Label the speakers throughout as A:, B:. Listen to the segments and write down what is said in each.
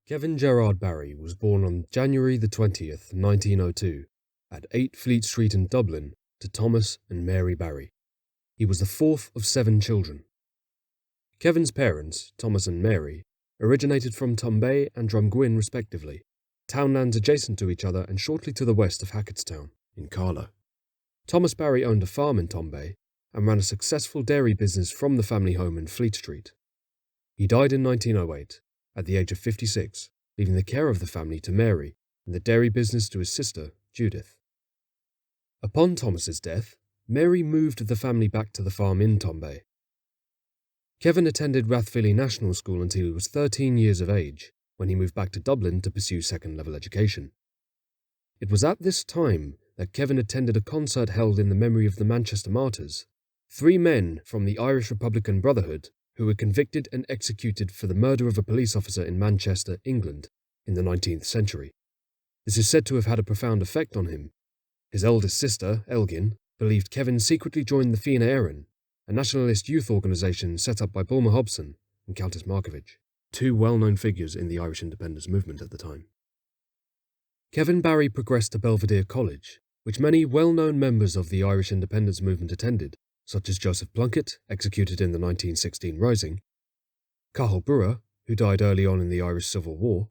A: Kevin Gerard Barry was born on January the 20th, 1902, at 8 Fleet Street in Dublin to Thomas and Mary Barry. He was the fourth of 7 children. Kevin's parents, Thomas and Mary, originated from Tombay and Drumgwyn respectively, townlands adjacent to each other and shortly to the west of Hackettstown, in Carlow. Thomas Barry owned a farm in Tombay and ran a successful dairy business from the family home in Fleet Street. He died in 1908, at the age of 56, leaving the care of the family to Mary and the dairy business to his sister, Judith. Upon Thomas's death, Mary moved the family back to the farm in Tombay. Kevin attended Rathvilly National School until he was 13 years of age, when he moved back to Dublin to pursue second-level education. It was at this time that Kevin attended a concert held in the memory of the Manchester martyrs, 3 men from the Irish Republican Brotherhood who were convicted and executed for the murder of a police officer in Manchester, England, in the 19th century. This is said to have had a profound effect on him. His eldest sister, Elgin, believed Kevin secretly joined the Fianna Éireann, a nationalist youth organisation set up by Bulmer Hobson and Countess Markievicz, 2 well-known figures in the Irish independence movement at the time. Kevin Barry progressed to Belvedere College, which many well-known members of the Irish independence movement attended, such as Joseph Plunkett, executed in the 1916 Rising, Cathal Brugha, who died early on in the Irish Civil War,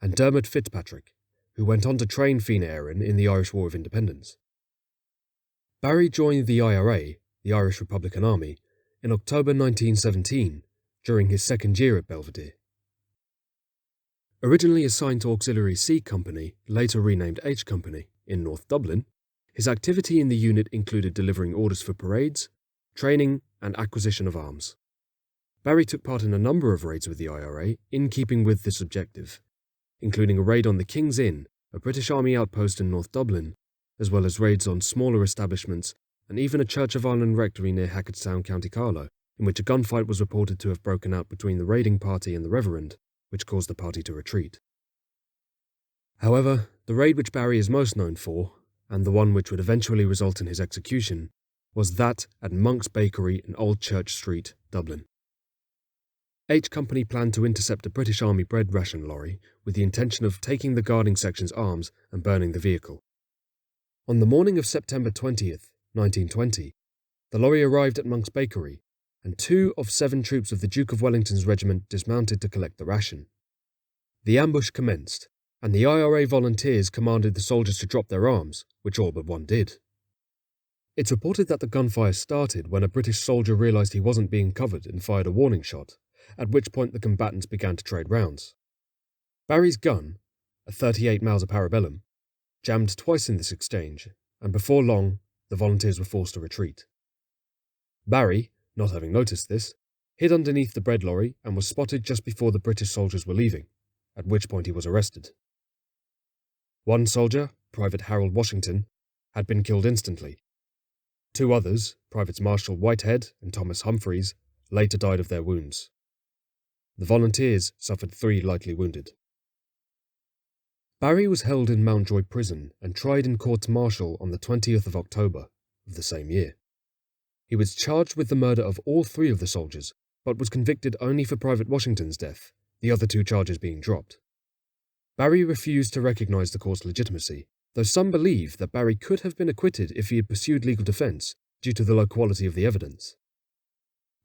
A: and Dermot Fitzpatrick, who went on to train Fianna Éireann in the Irish War of Independence. Barry joined the IRA, the Irish Republican Army, in October 1917, during his second year at Belvedere. Originally assigned to Auxiliary C Company, later renamed H Company, in North Dublin, his activity in the unit included delivering orders for parades, training, and acquisition of arms. Barry took part in a number of raids with the IRA in keeping with this objective, including a raid on the King's Inn, a British Army outpost in North Dublin, as well as raids on smaller establishments and even a Church of Ireland rectory near Hackettstown, County Carlow, in which a gunfight was reported to have broken out between the raiding party and the Reverend, which caused the party to retreat. However, the raid which Barry is most known for, and the one which would eventually result in his execution, was that at Monk's Bakery in Old Church Street, Dublin. H Company planned to intercept a British Army bread ration lorry with the intention of taking the guarding section's arms and burning the vehicle. On the morning of September 20th, 1920, the lorry arrived at Monk's Bakery, and 2 of 7 troops of the Duke of Wellington's regiment dismounted to collect the ration. The ambush commenced, and the IRA volunteers commanded the soldiers to drop their arms, which all but one did. It's reported that the gunfire started when a British soldier realised he wasn't being covered and fired a warning shot, at which point the combatants began to trade rounds. Barry's gun, a .38 Mauser Parabellum, jammed twice in this exchange, and before long, the volunteers were forced to retreat. Barry, not having noticed this, hid underneath the bread lorry and was spotted just before the British soldiers were leaving, at which point he was arrested. One soldier, Private Harold Washington, had been killed instantly. 2 others, Privates Marshal Whitehead and Thomas Humphreys, later died of their wounds. The volunteers suffered 3 lightly wounded. Barry was held in Mountjoy Prison and tried in courts martial on the 20th of October of the same year. He was charged with the murder of all 3 of the soldiers, but was convicted only for Private Washington's death, the other 2 charges being dropped. Barry refused to recognise the court's legitimacy, though some believe that Barry could have been acquitted if he had pursued legal defence due to the low quality of the evidence.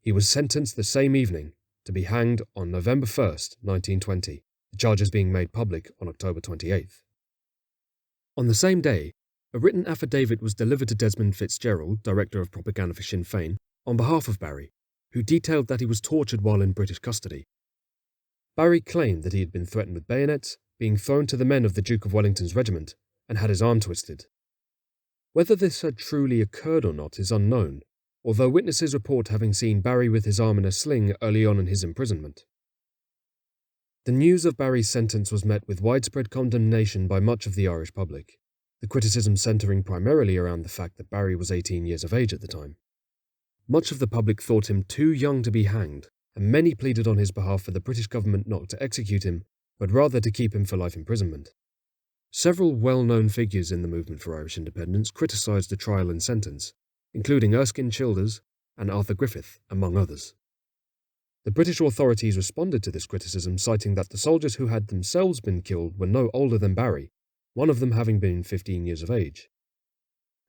A: He was sentenced the same evening to be hanged on November 1st, 1920, the charges being made public on October 28th. On the same day, a written affidavit was delivered to Desmond Fitzgerald, Director of Propaganda for Sinn Féin, on behalf of Barry, who detailed that he was tortured while in British custody. Barry claimed that he had been threatened with bayonets, being thrown to the men of the Duke of Wellington's regiment, and had his arm twisted. Whether this had truly occurred or not is unknown, although witnesses report having seen Barry with his arm in a sling early on in his imprisonment. The news of Barry's sentence was met with widespread condemnation by much of the Irish public, the criticism centering primarily around the fact that Barry was 18 years of age at the time. Much of the public thought him too young to be hanged, and many pleaded on his behalf for the British government not to execute him, but rather to keep him for life imprisonment. Several well-known figures in the movement for Irish independence criticised the trial and sentence, including Erskine Childers and Arthur Griffith, among others. The British authorities responded to this criticism, citing that the soldiers who had themselves been killed were no older than Barry, one of them having been 15 years of age.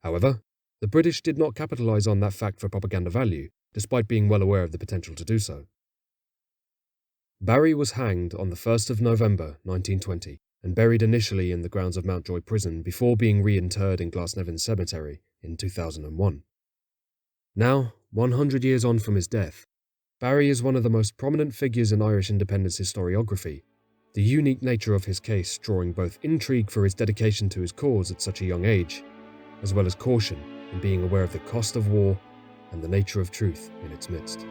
A: However, the British did not capitalise on that fact for propaganda value, despite being well aware of the potential to do so. Barry was hanged on the 1st of November 1920 and buried initially in the grounds of Mountjoy Prison before being reinterred in Glasnevin Cemetery in 2001. Now, 100 years on from his death, Barry is one of the most prominent figures in Irish independence historiography, the unique nature of his case drawing both intrigue for his dedication to his cause at such a young age, as well as caution in being aware of the cost of war and the nature of truth in its midst.